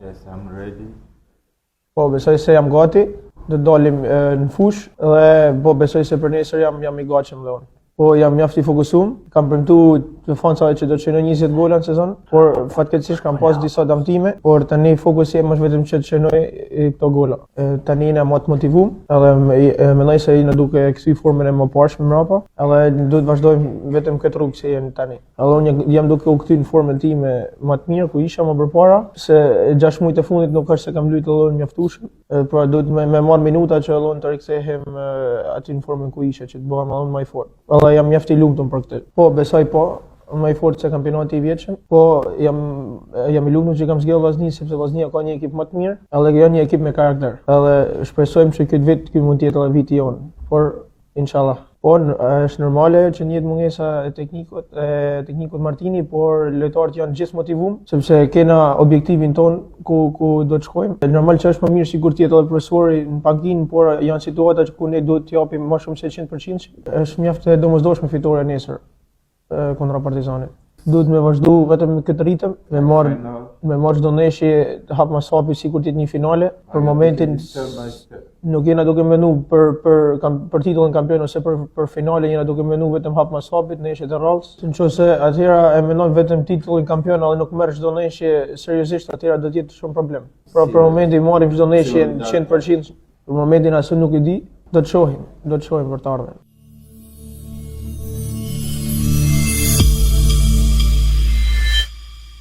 Yes, I'm ready. Po, besoj se jam gati, do dalim në fush dhe po besoj se për nesër jam I gatshëm dhe unë. Po jam mjaft I fokusuar, kam premtuar të fansave që do të çojnë 20 gola në sezon, por fatkeqësisht kam pas disa dëmtime, por tani fokusi jem është vetëm që të çojnë këto gola. Tani jam më të motivuar, edhe mendoj se jena duke kthy formën e mëparshme mbrapa, edhe duhet vazhdojmë vetëm këtë rrugë që jemi tani. Edhe unë jam duke u kthy në formën time më të mirë ku isha më përpara, se 6 muajt e fundit nuk është se kam luajtur edhe mjaftueshëm, pra duhet me marr minuta që edhe unë të rikthehem aty në formën ku isha që të bëhem edhe më I fortë. Edhe jam mjaft I lumtur për këtë. Po, besoj po, më I fortë se kampionati I vjetshëm. Po, jam I lumtur që kam zgjedhur Vllaznin sepse Vllaznia ka një ekip më të mirë, edhe jo një ekip me karakter. Edhe shpresojmë që këtë vit ky mund të jetë edhe viti jon. Por inshallah. Po, është normale që njëtë mungesa e teknikut Martini, por lojtarët janë gjithë motivuar, sepse kena objektivin ton ku do të shkojmë. Normal që është më mirë sigur të jetë edhe profesori në paginë, por janë situata ku ne duhet të japim më shumë se 100%. Është mjaft e domosdoshme fitore nesër kundra Partizanit. Duhet me vazhdu vetëm këtë ritëm, me marrë çdo ndeshje të hap mas hapi sikur të jetë një finale. Për momentin nuk jena duke menu për titullin kampion ose për finale, jena duke menu vetëm hap mas hapit, ndeshjet e rrallës. Nëse atëherë e mendon vetëm titullin kampion edhe nuk merr çdo ndeshje seriozisht, atëherë do të jetë shumë problem. Pra për momentin marrim çdo ndeshje 100%, për momentin asë nuk I di, do të shohim për të ardhmen.